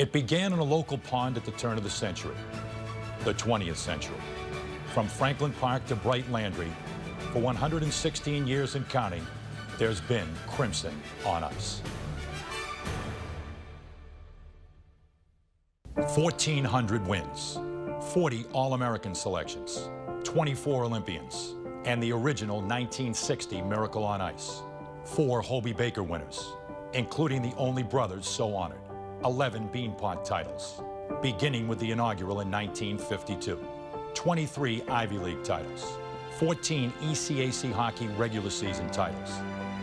It began in a local pond at the turn of the century, the 20th century. From Franklin Park to Bright Landry, for 116 years and counting, there's been Crimson on Ice. 1,400 wins, 40 All-American selections, 24 Olympians, and the original 1960 Miracle on Ice. 4 Hobie Baker winners, including the only brothers so honored. 11 Beanpot titles, beginning with the inaugural in 1952. 23 Ivy League titles, 14 ECAC hockey regular season titles,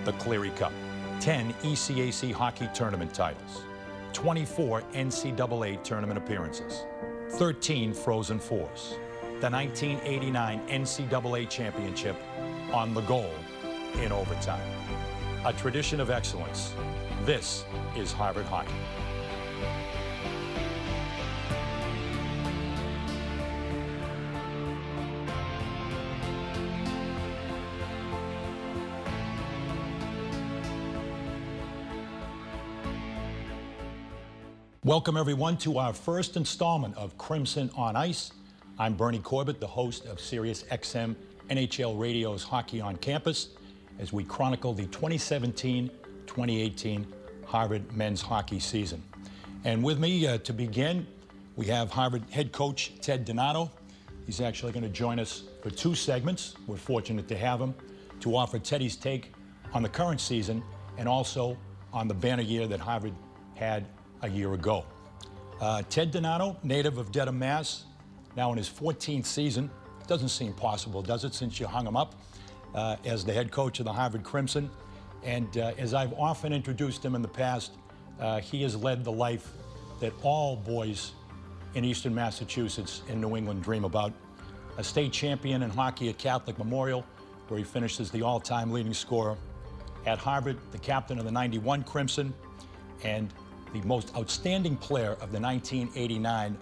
the Cleary Cup, 10 ECAC hockey tournament titles, 24 NCAA tournament appearances, 13 Frozen Fours, the 1989 NCAA championship on the goal in overtime. A tradition of excellence. This is Harvard hockey. Welcome, everyone, to our first installment of Crimson on Ice. I'm Bernie Corbett, the host of Sirius XM NHL Radio's Hockey on Campus, as we chronicle the 2017-2018 Harvard men's hockey season. And with me to begin, we have Harvard head coach Ted Donato. He's actually going to join us for 2 segments. We're fortunate to have him to offer Teddy's take on the current season and also on the banner year that Harvard had a year ago. Ted Donato, native of Dedham, Mass., now in his 14th season. Doesn't seem possible, does it, since you hung him up as the head coach of the Harvard Crimson? And as I've often introduced him in the past, he has led the life that all boys in Eastern Massachusetts and New England dream about. A state champion in hockey at Catholic Memorial, where he finished as the all-time leading scorer. At Harvard, the captain of the '91 Crimson, and the most outstanding player of the 1989,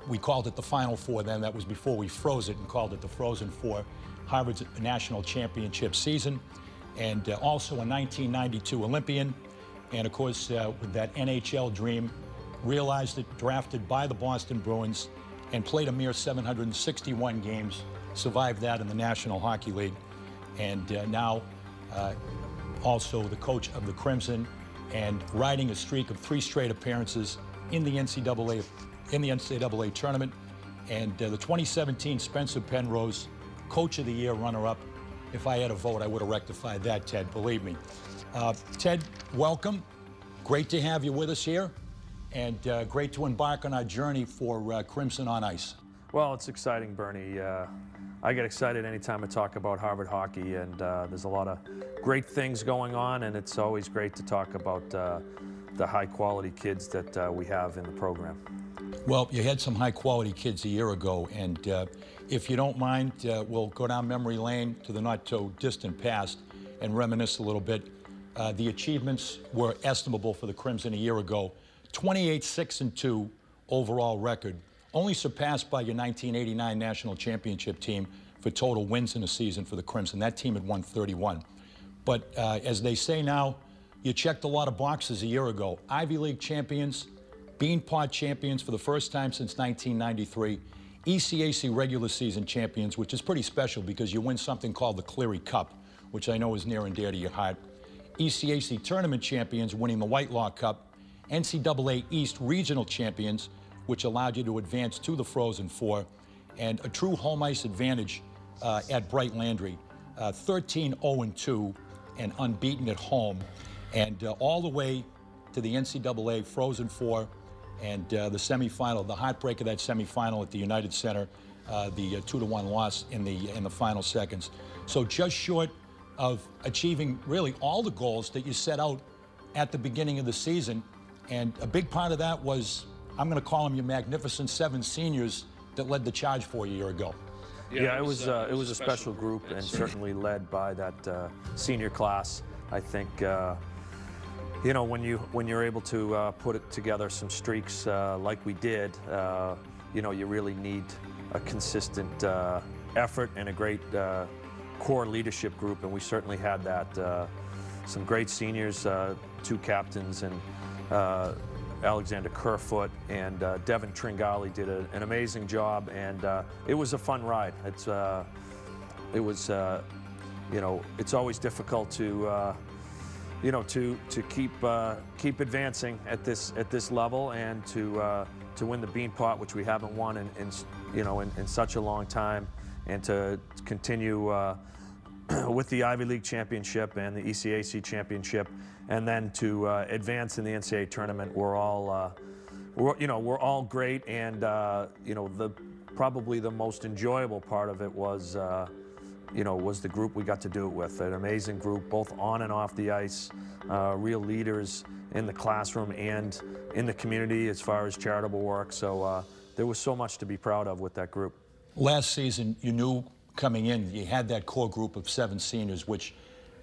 we called it the Final Four then, that was before we froze it and called it the Frozen Four, Harvard's national championship season, and also a 1992 Olympian, and of course with that NHL dream, realized it, drafted by the Boston Bruins, and played a mere 761 games, survived that in the National Hockey League, and now also the coach of the Crimson, and riding a streak of 3 straight appearances in the NCAA tournament, and the 2017 Spencer Penrose Coach of the Year runner-up. If I had a vote, I would have rectified that, Ted, believe me. Ted, welcome. Great to have you with us here, and great to embark on our journey for Crimson on Ice. Well, it's exciting, Bernie. I get excited anytime I talk about Harvard hockey, and there's a lot of great things going on, and it's always great to talk about the high-quality kids that we have in the program. Well, you had some high-quality kids a year ago, and if you don't mind, we'll go down memory lane to the not-so-distant past and reminisce a little bit. The achievements were estimable for the Crimson a year ago. 28-6-2 overall record, only surpassed by your 1989 national championship team for total wins in a season for the Crimson. That team had won 31. But as they say now, you checked a lot of boxes a year ago. Ivy League champions, Beanpot champions for the first time since 1993, ECAC regular season champions, which is pretty special because you win something called the Cleary Cup, which I know is near and dear to your heart. ECAC tournament champions winning the Whitelaw Cup, NCAA East regional champions, which allowed you to advance to the Frozen Four, and a true home ice advantage at Bright Landry, 13-0-2 and unbeaten at home, and all the way to the NCAA Frozen Four and the semifinal, the heartbreak of that semifinal at the United Center, the 2-1 loss in the final seconds. So just short of achieving really all the goals that you set out at the beginning of the season, and a big part of that was, I'm going to call them your magnificent 7 seniors that led the charge for you a year ago. Yeah, it was a special group, and certainly led by that senior class. I think you know, when you're able to put it together some streaks like we did, you know, you really need a consistent effort and a great core leadership group, and we certainly had that. Some great seniors, 2 captains, and Alexander Kerfoot, and Devin Tringali did an amazing job, and it was a fun ride. It was, you know, it's always difficult to, you know, to keep advancing at this level, and to win the Bean Pot, which we haven't won in such a long time, and to continue with the Ivy League championship and the ECAC championship, and then to advance in the NCAA tournament. We're all great, and you know, probably the most enjoyable part of it was you know, was the group we got to do it with. An amazing group, both on and off the ice, real leaders in the classroom and in the community as far as charitable work. So there was so much to be proud of with that group. Last season, you knew coming in, you had that core group of 7 seniors, which,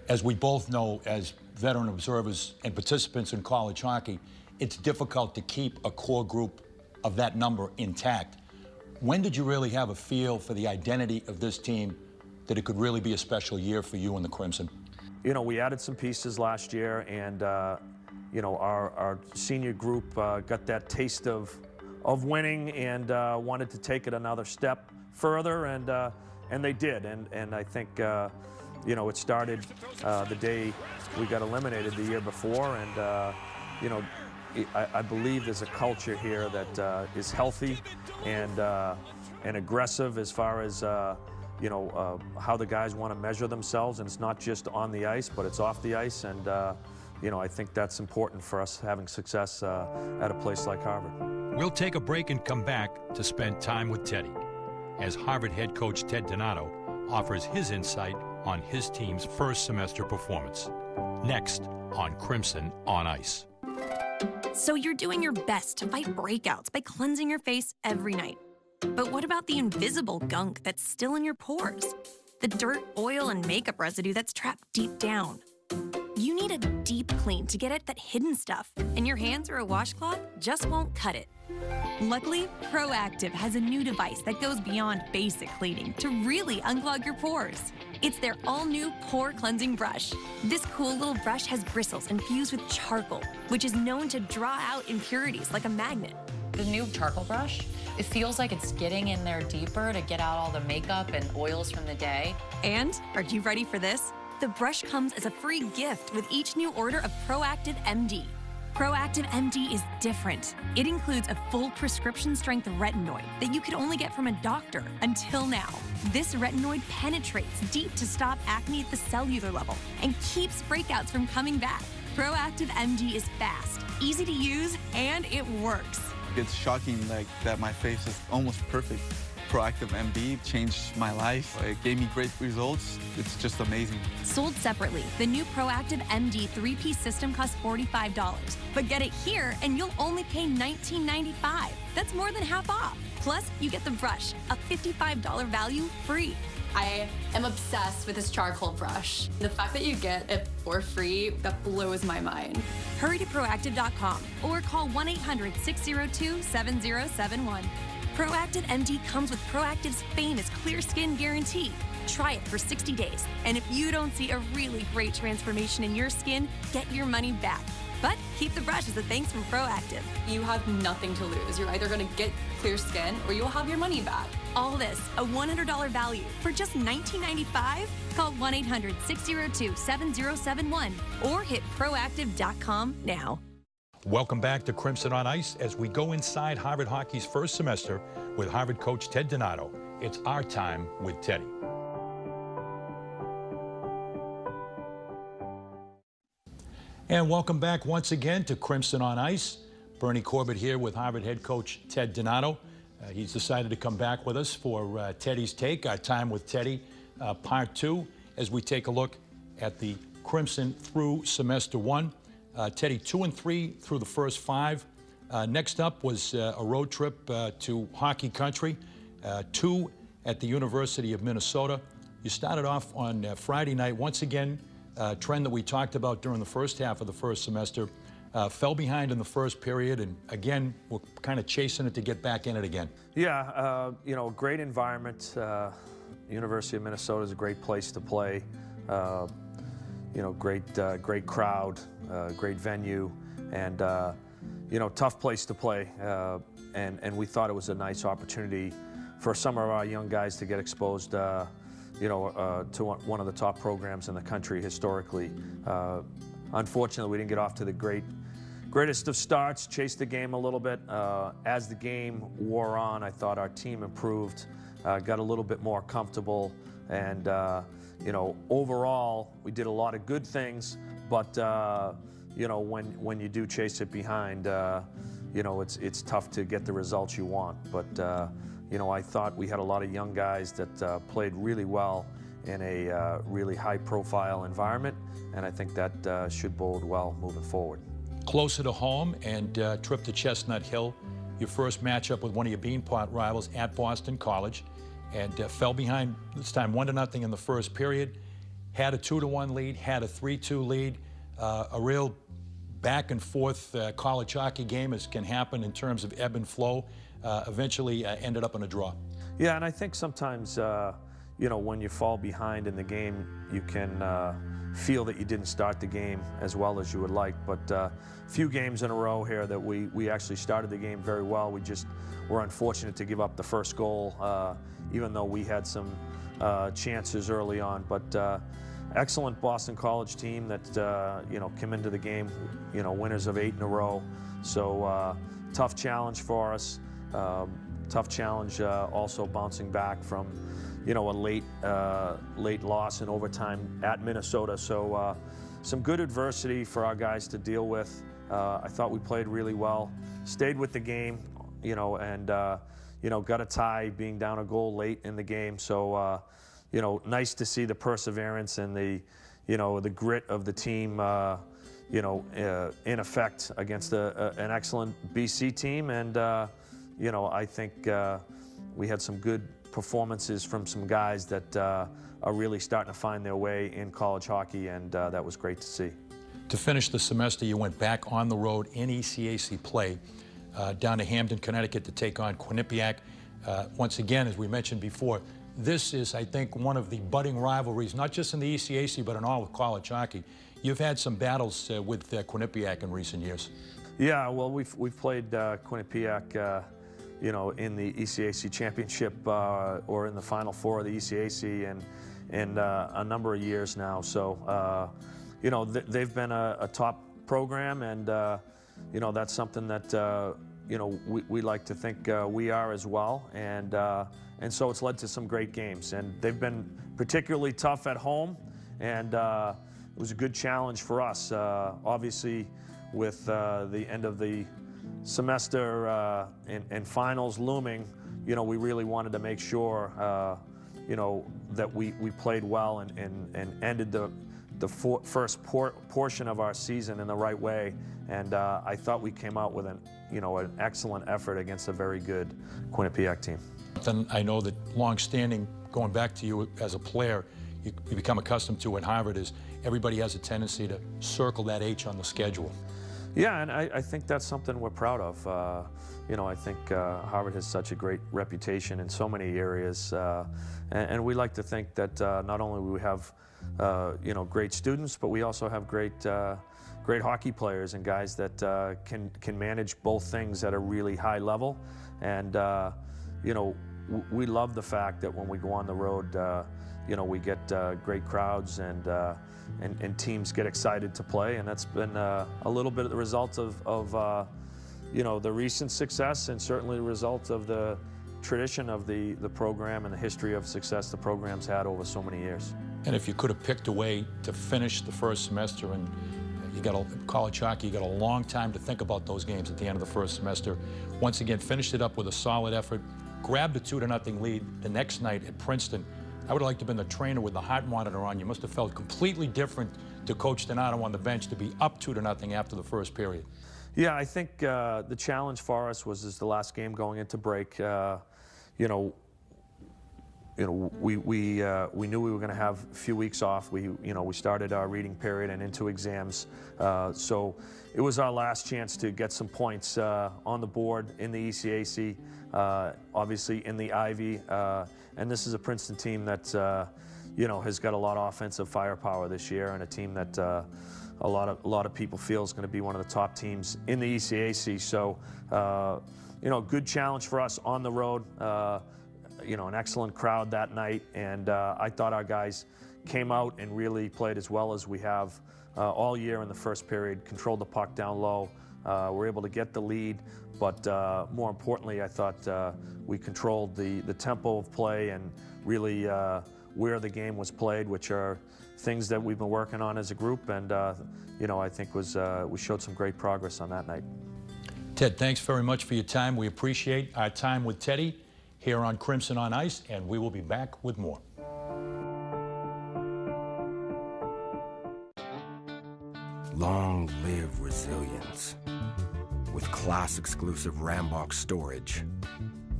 as we both know as veteran observers and participants in college hockey, it's difficult to keep a core group of that number intact. When did you really have a feel for the identity of this team, that it could really be a special year for you and the Crimson? You know, we added some pieces last year, and you know, our senior group got that taste of winning, and wanted to take it another step further, and they did. And I think you know, it started the day we got eliminated the year before, and you know, I believe there's a culture here that is healthy and aggressive as far as you know, how the guys want to measure themselves, and it's not just on the ice, but it's off the ice, and you know, I think that's important for us having success at a place like Harvard. We'll take a break and come back to spend time with Teddy, as Harvard head coach Ted Donato offers his insight on his team's first semester performance. Next on Crimson on Ice. So you're doing your best to fight breakouts by cleansing your face every night. But what about the invisible gunk that's still in your pores? The dirt, oil, and makeup residue that's trapped deep down. You need a deep clean to get at that hidden stuff, and your hands or a washcloth just won't cut it. Luckily, Proactiv has a new device that goes beyond basic cleaning to really unclog your pores. It's their all-new pore cleansing brush. This cool little brush has bristles infused with charcoal, which is known to draw out impurities like a magnet. The new charcoal brush, it feels like it's getting in there deeper to get out all the makeup and oils from the day. And, are you ready for this? The brush comes as a free gift with each new order of Proactiv MD. Proactiv MD is different. It includes a full prescription-strength retinoid that you could only get from a doctor until now. This retinoid penetrates deep to stop acne at the cellular level and keeps breakouts from coming back. Proactiv MD is fast, easy to use, and it works. It's shocking that my face is almost perfect. Proactiv MD changed my life. It gave me great results. It's just amazing. Sold separately, the new Proactiv MD 3-piece system costs $45. But get it here and you'll only pay $19.95. That's more than half off. Plus, you get the brush, a $55 value free. I am obsessed with this charcoal brush. The fact that you get it for free, that blows my mind. Hurry to Proactiv.com or call 1-800-602-7071. Proactiv MD comes with Proactiv's famous Clear Skin Guarantee. Try it for 60 days, and if you don't see a really great transformation in your skin, get your money back. But keep the brush as a thanks from Proactiv. You have nothing to lose. You're either going to get clear skin or you'll have your money back. All this, a $100 value for just $19.95? Call 1-800-602-7071 or hit Proactiv.com now. Welcome back to Crimson on Ice as we go inside Harvard hockey's first semester with Harvard coach Ted Donato. It's our time with Teddy. And welcome back once again to Crimson on Ice. Bernie Corbett here with Harvard head coach Ted Donato. He's decided to come back with us for Teddy's Take, our time with Teddy, part 2, as we take a look at the Crimson through semester 1. Teddy 2-3 through the first 5. Next up was a road trip to hockey country, 2 at the University of Minnesota. You started off on Friday night, once again, a trend that we talked about during the first half of the first semester. Fell behind in the first period, and again, we're kind of chasing it to get back in it again. Yeah, you know, great environment. University of Minnesota is a great place to play. You know, great crowd, great venue, and tough place to play, and we thought it was a nice opportunity for some of our young guys to get exposed, to one of the top programs in the country historically. Unfortunately, we didn't get off to the greatest of starts, chased the game a little bit. As the game wore on, I thought our team improved, got a little bit more comfortable, and overall, we did a lot of good things, but when you do chase it behind, it's tough to get the results you want. But I thought we had a lot of young guys that played really well in a really high-profile environment, and I think that should bode well moving forward. Closer to home and trip to Chestnut Hill, your first matchup with one of your Beanpot rivals at Boston College, and fell behind this time 1-0 in the first period, had a 2-1 lead, had a 3-2 lead, a real back and forth college hockey game, as can happen in terms of ebb and flow, eventually ended up in a draw. Yeah, and I think sometimes, when you fall behind in the game, you can feel that you didn't start the game as well as you would like. But a few games in a row here that we actually started the game very well. We just were unfortunate to give up the first goal, even though we had some chances early on. But excellent Boston College team that came into the game, winners of 8 in a row. So tough challenge for us. Tough challenge also bouncing back from a late loss in overtime at Minnesota. So some good adversity for our guys to deal with. I thought we played really well, stayed with the game, and got a tie, being down a goal late in the game. So nice to see the perseverance and the grit of the team, in effect against an excellent BC team. And I think we had some good performances from some guys that are really starting to find their way in college hockey, and that was great to see. To finish the semester, you went back on the road in ECAC play, down to Hamden, Connecticut, to take on Quinnipiac. Once again, as we mentioned before, this is, I think, one of the budding rivalries, not just in the ECAC, but in all of college hockey. You've had some battles with Quinnipiac in recent years. Yeah, well, we've played Quinnipiac, in the ECAC championship or in the Final Four of the ECAC in a number of years now. So, they've been a top program, and that's something that we like to think we are as well. And so it's led to some great games, and they've been particularly tough at home, and it was a good challenge for us. Obviously, with the end of the semester and finals looming, we really wanted to make sure, that we played well and ended the first portion of our season in the right way. And I thought we came out with an excellent effort against a very good Quinnipiac team. Then I know that long-standing, going back to you as a player, you become accustomed to at Harvard is everybody has a tendency to circle that H on the schedule. Yeah, and I think that's something we're proud of. I think Harvard has such a great reputation in so many areas, and we like to think that not only we have great students, but we also have great hockey players and guys that can manage both things at a really high level. And we love the fact that when we go on the road, we get great crowds and teams get excited to play, and that's been a little bit of the result of the recent success, and certainly the result of the tradition of the program and the history of success the program's had over so many years. And if you could have picked a way to finish the first semester, and you got college hockey, you got a long time to think about those games at the end of the first semester. Once again, finished it up with a solid effort, grabbed a 2-0 lead the next night at Princeton. I would have liked to have been the trainer with the heart monitor on. You must have felt completely different to Coach Donato on the bench to be up 2-0 after the first period. Yeah, I think the challenge for us was the last game going into break. We knew we were going to have a few weeks off. We started our reading period and into exams, so it was our last chance to get some points on the board in the ECAC, obviously in the Ivy, and this is a Princeton team that has got a lot of offensive firepower this year, and a team that a lot of people feel is going to be one of the top teams in the ECAC. So, good challenge for us on the road. An excellent crowd that night, and I thought our guys came out and really played as well as we have all year in the first period, controlled the puck down low, were able to get the lead, but more importantly, I thought we controlled the tempo of play and really where the game was played, which are things that we've been working on as a group, and I think we showed some great progress on that night. Ted, thanks very much for your time. We appreciate our time with Teddy here on Crimson on Ice, and we will be back with more. Long live resilience. With class-exclusive Rambox storage,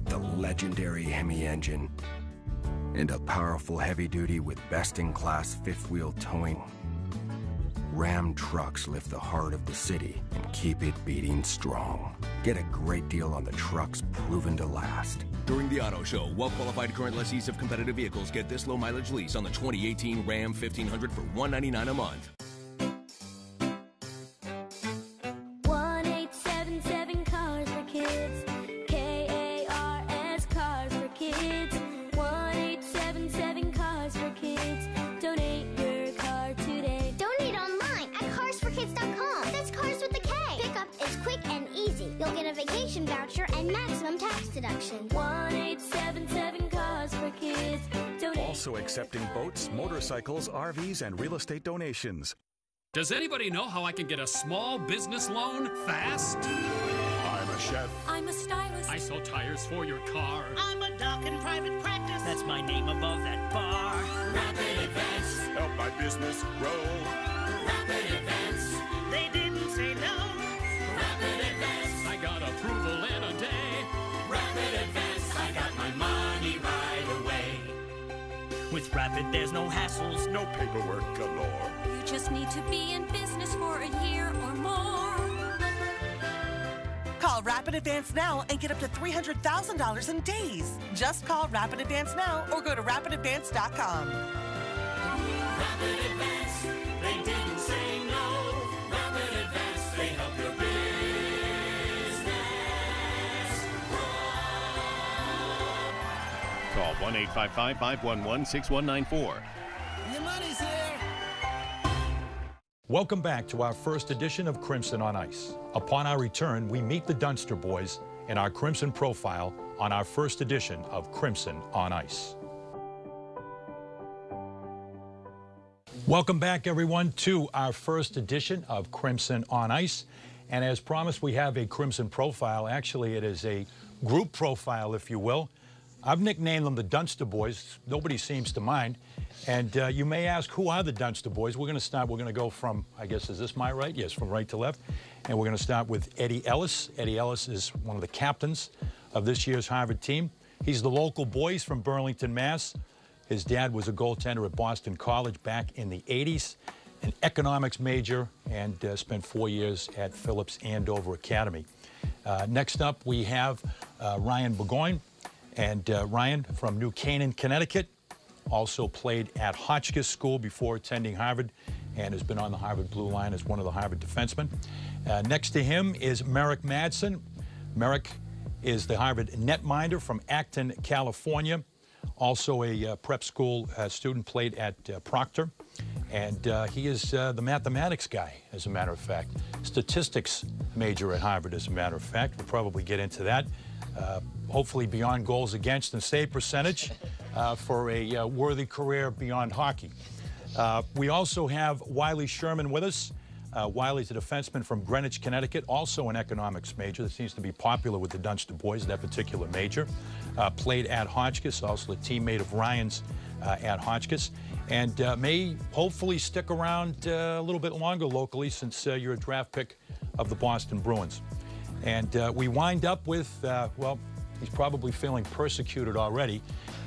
the legendary Hemi engine, and a powerful heavy-duty with best-in-class fifth-wheel towing, Ram trucks lift the heart of the city and keep it beating strong. Get a great deal on the trucks proven to last. During the auto show, well-qualified current lessees of competitive vehicles get this low-mileage lease on the 2018 Ram 1500 for $199 a month. 1877 Cars for Kids. KARS Cars for Kids. 1877 Cars for Kids. Donate your car today. Donate online at carsforkids.com. That's cars with a K. Pickup is quick and easy. You'll get a vacation voucher and maximum tax deduction. 1877 Cars for Kids. Donate. Also accepting boats, motorcycles, RVs, and real estate donations. Does anybody know how I can get a small business loan fast? I'm a chef. I'm a stylist. I sell tires for your car. I'm a doc in private practice. That's my name above that bar. Rapid Advance. Help my business grow. Rapid Advance. They didn't say no. Rapid Advance. I got approval in a day. Rapid Advance. I got my money right away. With Rapid, there's no hassles, no paperwork galore. You just need to be in business for a year or more. Call Rapid Advance now and get up to $300,000 in days. Just call Rapid Advance now or go to rapidadvance.com. Rapid Advance, they didn't say no. Rapid Advance, they help your business grow. Call 1-855-511-6194. Your money's here. Welcome back to our first edition of Crimson on Ice. Upon our return, we meet the Dunster boys in our Crimson profile on our first edition of Crimson on Ice. Welcome back, everyone, to our first edition of Crimson on Ice. And as promised, we have a Crimson profile. Actually, it is a group profile, if you will. I've nicknamed them the Dunster boys. Nobody seems to mind. And you may ask, who are the Dunster boys? We're going to go from, I guess, is this my right? Yes, from right to left. And we're going to start with Eddie Ellis. Eddie Ellis is one of the captains of this year's Harvard team. He's the local boy. He's from Burlington, Mass. His dad was a goaltender at Boston College back in the 80s, an economics major, and spent 4 years at Phillips Andover Academy. Next up, we have Ryan Burgoyne. And Ryan from New Canaan, Connecticut, also played at Hotchkiss School before attending Harvard and has been on the Harvard Blue Line as one of the Harvard defensemen. Next to him is Merrick Madsen. Merrick is the Harvard netminder from Acton, California. Also a prep school student, played at Proctor. And he is the mathematics guy, as a matter of fact. Statistics major at Harvard, as a matter of fact. We'll probably get into that. Hopefully beyond goals against and save percentage for a worthy career beyond hockey. We also have Wiley Sherman with us. Wiley's a defenseman from Greenwich, Connecticut, also an economics major that seems to be popular with the Dunster boys, that particular major. Played at Hotchkiss, also a teammate of Ryan's at Hotchkiss, and may hopefully stick around a little bit longer locally since you're a draft pick of the Boston Bruins. And we wind up with, well, he's probably feeling persecuted already,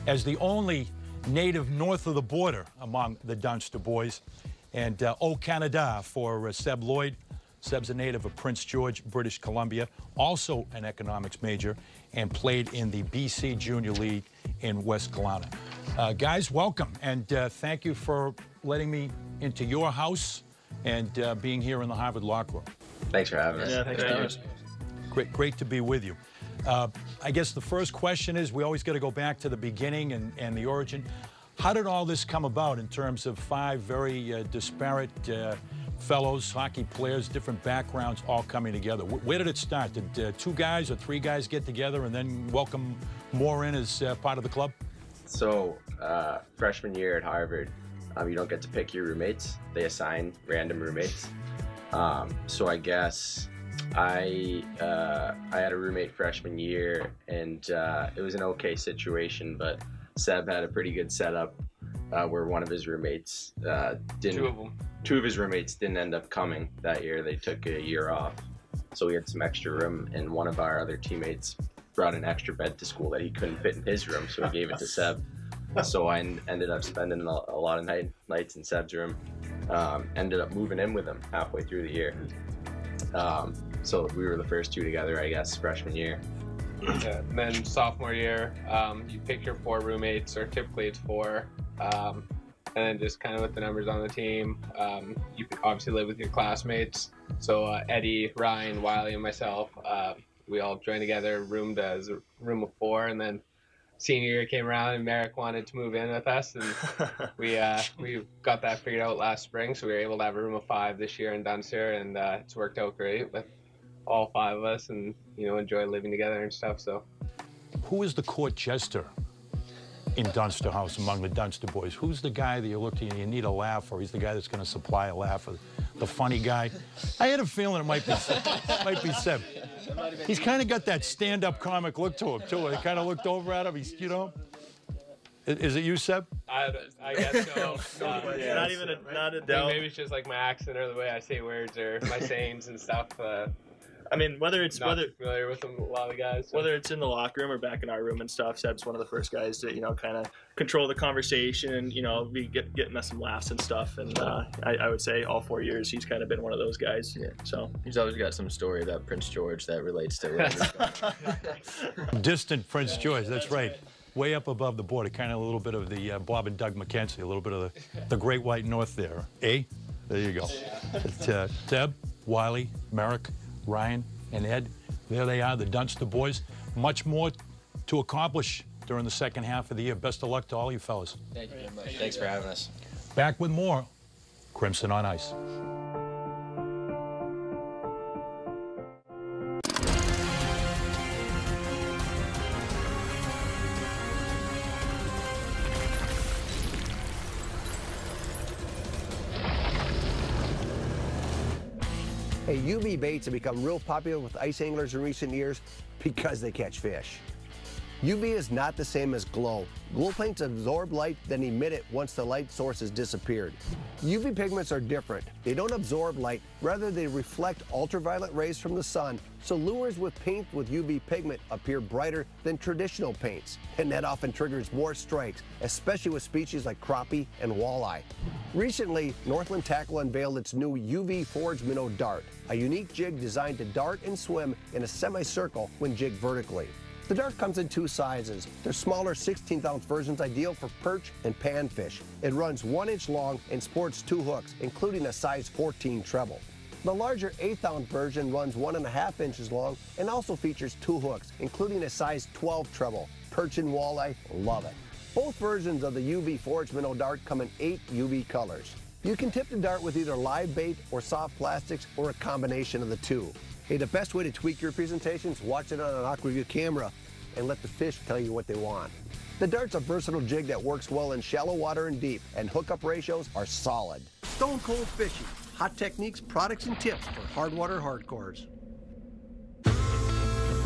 as the only native north of the border among the Dunster boys. And Au Canada for Seb Lloyd. Seb's a native of Prince George, British Columbia, also an economics major, and played in the BC Junior League in West Kelowna. Guys, welcome, and thank you for letting me into your house and being here in the Harvard locker room. Thanks for having us. Yeah, thanks for having us. Great to be with you. I guess the first question is, we always got to go back to the beginning and the origin. How did all this come about in terms of 5 very disparate fellows, hockey players, different backgrounds, all coming together? Where did it start? Did 2 guys or 3 guys get together and then welcome more in as part of the club? So, freshman year at Harvard, you don't get to pick your roommates. They assign random roommates. So I guess I had a roommate freshman year, and it was an okay situation, but Seb had a pretty good setup where one of his roommates didn't. 2 of his roommates didn't end up coming that year. They took a year off, so we had some extra room, and one of our other teammates brought an extra bed to school that he couldn't fit in his room, so he gave it to Seb. So I ended up spending a lot of nights in Seb's room. Ended up moving in with him halfway through the year. So we were the first 2 together, I guess, freshman year. Yeah, and then sophomore year, you pick your 4 roommates, or typically it's 4. And then just kind of with the numbers on the team, you obviously live with your classmates. So Eddie, Ryan, Wiley, and myself, we all joined together, roomed as a room of 4, and then senior year came around and Merrick wanted to move in with us, and we got that figured out last spring, so we were able to have a room of 5 this year in Dunster, and it's worked out great with all 5 of us, and enjoy living together and stuff. So, who is the court jester in Dunster House among the Dunster boys? Who's the guy that you look to and you need a laugh, or he's the guy that's going to supply a laugh, or the funny guy? I had a feeling it might be Seb. He's kind of got that stand-up comic look to him, too. I kind of looked over at him. He's, Is it you, Seb? I guess so. Yeah, not a doubt. Maybe it's just like my accent or the way I say words or my sayings and stuff. I mean, whether familiar with them, a lot of the guys. So. Whether it's in the locker room or back in our room and stuff, Seb's one of the first guys to kind of control the conversation and be getting us some laughs and stuff. And I would say all 4 years he's kind of been one of those guys. Yeah. So he's always got some story about Prince George that relates to distant Prince George. That's right. Way up above the border, kind of a little bit of the Bob and Doug McKenzie, a little bit of the Great White North there. Eh? There you go. It's, Seb, Wiley, Merrick, Ryan, and Ed. There they are, the Dunster boys. Much more to accomplish during the second half of the year. Best of luck to all you fellas. Thank you very much. Thanks for having us. Back with more Crimson on Ice. Hey, UV baits have become real popular with ice anglers in recent years because they catch fish. UV is not the same as glow. Glow paints absorb light, then emit it once the light source has disappeared. UV pigments are different. They don't absorb light, rather they reflect ultraviolet rays from the sun, so lures with paint with UV pigment appear brighter than traditional paints, and that often triggers more strikes, especially with species like crappie and walleye. Recently, Northland Tackle unveiled its new UV Forged Minnow Dart, a unique jig designed to dart and swim in a semicircle when jigged vertically. The dart comes in 2 sizes. They're smaller 16th-ounce versions ideal for perch and panfish. It runs 1 inch long and sports 2 hooks, including a size 14 treble. The larger 8th-ounce version runs 1.5 inches long and also features 2 hooks, including a size 12 treble. Perch and walleye love it. Both versions of the UV Forged Minnow Dart come in 8 UV colors. You can tip the dart with either live bait or soft plastics or a combination of the 2. Hey, the best way to tweak your presentation is watch it on an AquaView camera and let the fish tell you what they want. The dart's a versatile jig that works well in shallow water and deep, and hookup ratios are solid. Stone Cold Fishing, hot techniques, products, and tips for hardwater hardcores.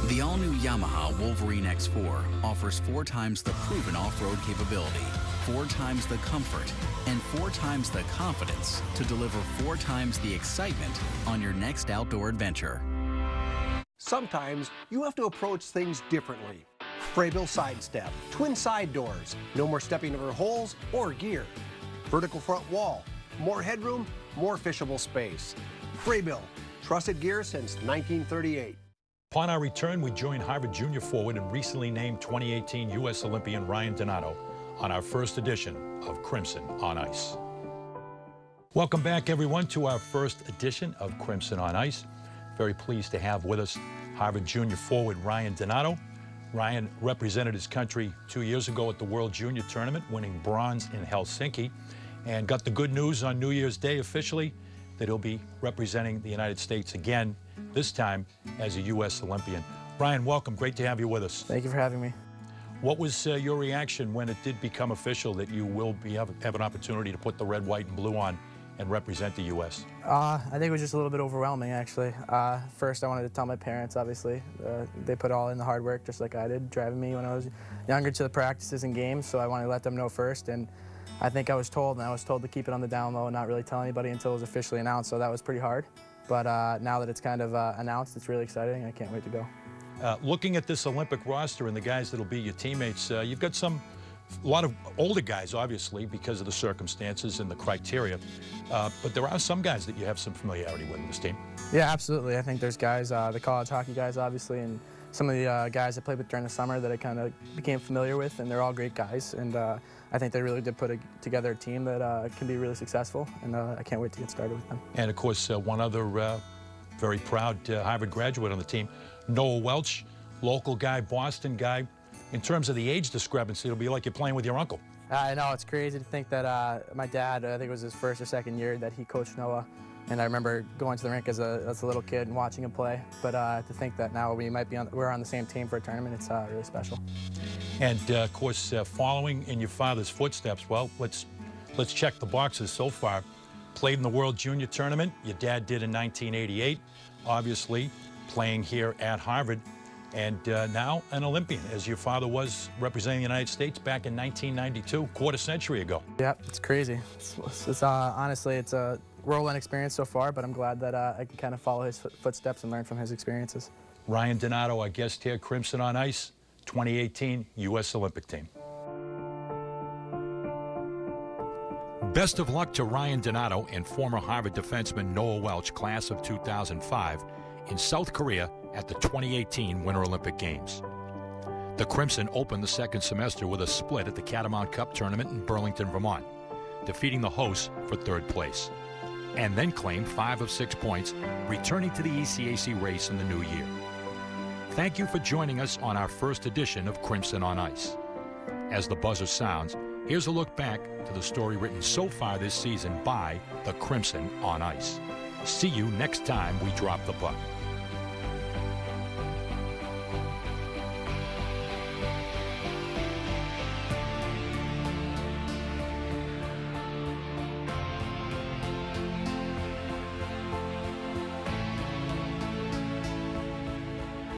The all-new Yamaha Wolverine X4 offers 4 times the proven off-road capability, 4 times the comfort, and 4 times the confidence to deliver 4 times the excitement on your next outdoor adventure. Sometimes you have to approach things differently. Fraybill side step, twin side doors, no more stepping over holes or gear. Vertical front wall, more headroom, more fishable space. Fraybill, trusted gear since 1938. Upon our return, we joined Harvard junior forward and recently named 2018 U.S. Olympian Ryan Donato on our first edition of Crimson on Ice. Welcome back, everyone, to our first edition of Crimson on Ice. Very pleased to have with us Harvard junior forward Ryan Donato. Ryan represented his country 2 years ago at the World Junior Tournament, winning bronze in Helsinki, and got the good news on New Year's Day officially that he'll be representing the United States again, this time as a U.S. Olympian. Ryan, welcome. Great to have you with us. Thank you for having me. What was your reaction when it did become official that you will have an opportunity to put the red, white, and blue on and represent the U.S.? I think it was just a little bit overwhelming, actually. First, I wanted to tell my parents, obviously. They put all in the hard work, just like I did, driving me when I was younger to the practices and games, so I wanted to let them know first. And I think I was told to keep it on the down low and not really tell anybody until it was officially announced, so that was pretty hard. But now that it's kind of announced, it's really exciting. I can't wait to go. Looking at this Olympic roster and the guys that'll be your teammates, you've got a lot of older guys, obviously, because of the circumstances and the criteria. But there are some guys that you have some familiarity with in this team. Yeah, absolutely. I think there's guys, the college hockey guys, obviously, and some of the guys I played with during the summer that I kind of became familiar with, and they're all great guys. And I think they really did put together a team that can be really successful, and I can't wait to get started with them. And, of course, one other very proud Harvard graduate on the team, Noah Welch, local guy, Boston guy. In terms of the age discrepancy, it'll be like you're playing with your uncle. I know, it's crazy to think that my dad, I think it was his first or second year that he coached Noah, and I remember going to the rink as a little kid and watching him play. But to think that now we're on the same team for a tournament, it's really special. And of course, following in your father's footsteps, well, let's check the boxes so far. Played in the World Junior Tournament. Your dad did in 1988, obviously playing here at Harvard. And now an Olympian, as your father was representing the United States back in 1992, quarter century ago. Yeah, it's crazy. Honestly, it's a whirlwind experience so far, but I'm glad that I can kind of follow his footsteps and learn from his experiences. Ryan Donato, our guest here, Crimson on Ice, 2018 U.S. Olympic team. Best of luck to Ryan Donato and former Harvard defenseman Noah Welch, class of 2005, in South Korea at the 2018 Winter Olympic Games. The Crimson opened the second semester with a split at the Catamount Cup tournament in Burlington, Vermont, defeating the hosts for third place, and then claimed 5 of 6 points, returning to the ECAC race in the new year. Thank you for joining us on our first edition of Crimson on Ice. As the buzzer sounds, here's a look back to the story written so far this season by the Crimson on Ice. See you next time we drop the puck.